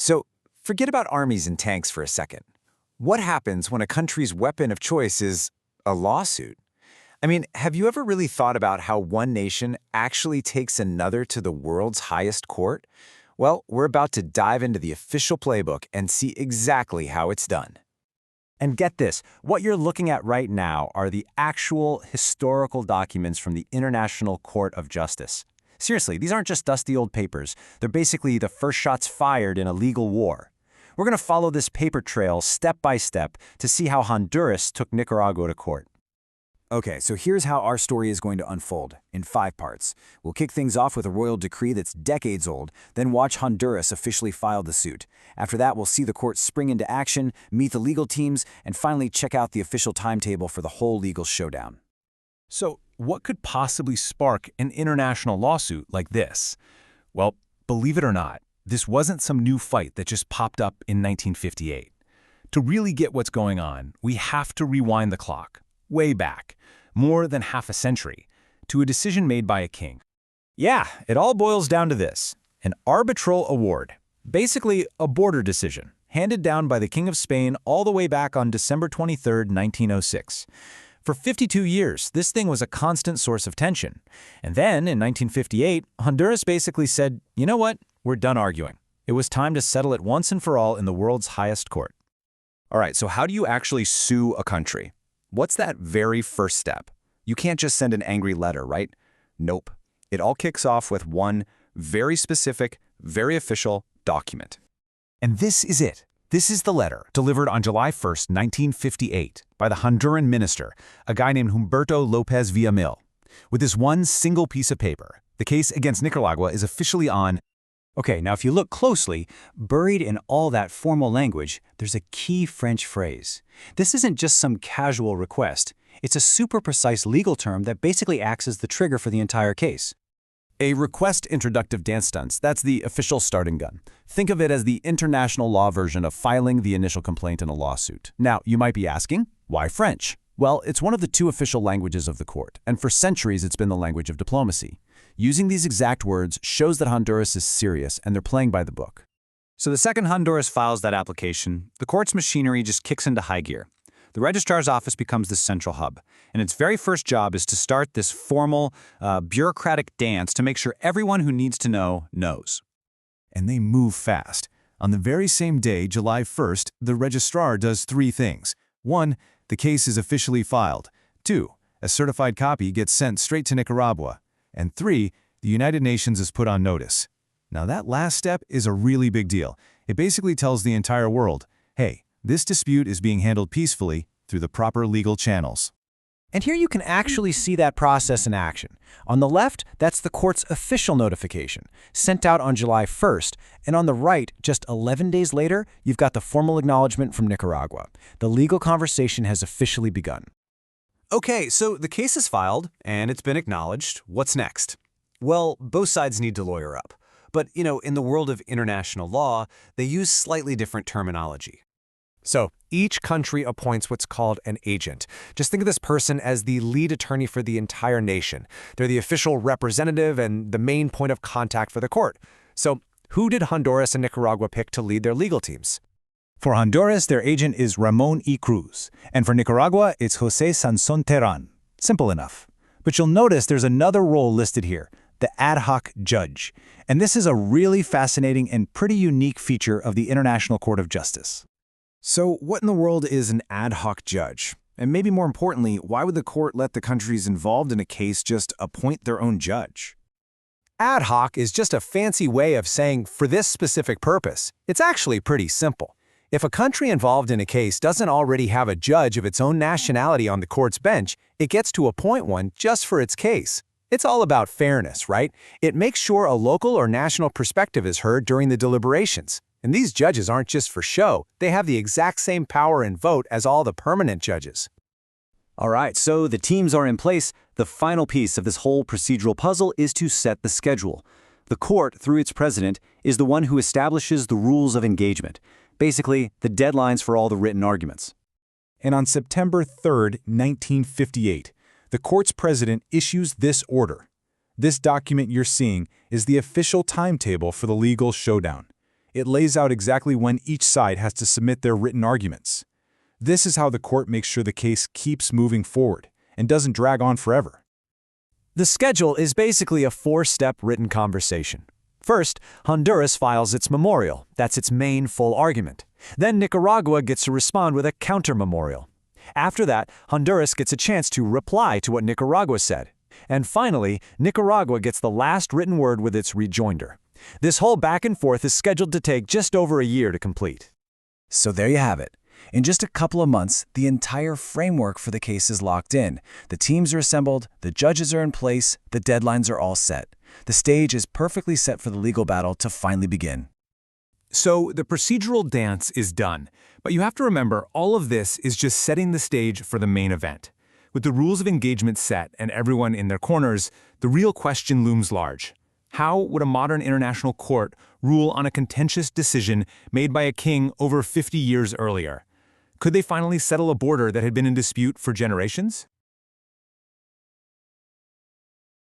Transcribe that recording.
So forget about armies and tanks for a second. What happens when a country's weapon of choice is a lawsuit? I mean, have you ever really thought about how one nation actually takes another to the world's highest court? Well, we're about to dive into the official playbook and see exactly how it's done. And get this, what you're looking at right now are the actual historical documents from the International Court of Justice. Seriously, these aren't just dusty old papers. They're basically the first shots fired in a legal war. We're going to follow this paper trail step by step to see how Honduras took Nicaragua to court. Okay, so here's how our story is going to unfold, in 5 parts. We'll kick things off with a royal decree that's decades old, then watch Honduras officially file the suit. After that, we'll see the court spring into action, meet the legal teams, and finally check out the official timetable for the whole legal showdown. So, what could possibly spark an international lawsuit like this? Well, believe it or not, this wasn't some new fight that just popped up in 1958. To really get what's going on, we have to rewind the clock, way back, more than half a century, to a decision made by a king. Yeah, it all boils down to this: an arbitral award, basically a border decision, handed down by the King of Spain all the way back on December 23, 1906. For 52 years, this thing was a constant source of tension. And then, in 1958, Honduras basically said, you know what, we're done arguing. It was time to settle it once and for all in the world's highest court. All right, so how do you actually sue a country? What's that very first step? You can't just send an angry letter, right? Nope. It all kicks off with one very specific, very official document. And this is it. This is the letter delivered on July 1, 1958, by the Honduran minister, a guy named Humberto Lopez Villamil. With this one single piece of paper, the case against Nicaragua is officially on. Okay, now if you look closely, buried in all that formal language, there's a key French phrase. This isn't just some casual request. It's a super precise legal term that basically acts as the trigger for the entire case. A request introductive dance stunts, that's the official starting gun. Think of it as the international law version of filing the initial complaint in a lawsuit. Now, you might be asking, why French? Well, it's one of the 2 official languages of the court, and for centuries it's been the language of diplomacy. Using these exact words shows that Honduras is serious and they're playing by the book. So the second Honduras files that application, the court's machinery just kicks into high gear. The registrar's office becomes the central hub, and its very first job is to start this formal, bureaucratic dance to make sure everyone who needs to know knows. And they move fast. On the very same day, July 1st, the registrar does 3 things. 1, the case is officially filed. 2, a certified copy gets sent straight to Nicaragua. And 3, the United Nations is put on notice. Now that last step is a really big deal. It basically tells the entire world, hey, this dispute is being handled peacefully through the proper legal channels. And here you can actually see that process in action. On the left, that's the court's official notification, sent out on July 1st, and on the right, just 11 days later, you've got the formal acknowledgement from Nicaragua. The legal conversation has officially begun. Okay, so the case is filed, and it's been acknowledged. What's next? Well, both sides need to lawyer up. But, in the world of international law, they use slightly different terminology. So each country appoints what's called an agent. Just think of this person as the lead attorney for the entire nation. They're the official representative and the main point of contact for the court. So who did Honduras and Nicaragua pick to lead their legal teams? For Honduras, their agent is Ramon E. Cruz, and for Nicaragua, it's José Sanson Terán. Simple enough. But you'll notice there's another role listed here, the ad hoc judge. And this is a really fascinating and pretty unique feature of the International Court of Justice. So what in the world is an ad hoc judge? And maybe more importantly, why would the court let the countries involved in a case just appoint their own judge? Ad hoc is just a fancy way of saying for this specific purpose. It's actually pretty simple. If a country involved in a case doesn't already have a judge of its own nationality on the court's bench, it gets to appoint one just for its case. It's all about fairness, right? It makes sure a local or national perspective is heard during the deliberations. And these judges aren't just for show. They have the exact same power and vote as all the permanent judges. All right, so the teams are in place. The final piece of this whole procedural puzzle is to set the schedule. The court, through its president, is the one who establishes the rules of engagement, basically the deadlines for all the written arguments. And on September 3, 1958, the court's president issues this order. This document you're seeing is the official timetable for the legal showdown. It lays out exactly when each side has to submit their written arguments. This is how the court makes sure the case keeps moving forward and doesn't drag on forever. The schedule is basically a four-step written conversation. First, Honduras files its memorial. That's its main full argument. Then Nicaragua gets to respond with a counter-memorial. After that, Honduras gets a chance to reply to what Nicaragua said. And finally, Nicaragua gets the last written word with its rejoinder. This whole back and forth is scheduled to take just over a year to complete. So there you have it. In just a couple of months, the entire framework for the case is locked in. The teams are assembled, the judges are in place, the deadlines are all set. The stage is perfectly set for the legal battle to finally begin. So the procedural dance is done, but you have to remember all of this is just setting the stage for the main event. With the rules of engagement set and everyone in their corners, the real question looms large. How would a modern international court rule on a contentious decision made by a king over 50 years earlier? Could they finally settle a border that had been in dispute for generations?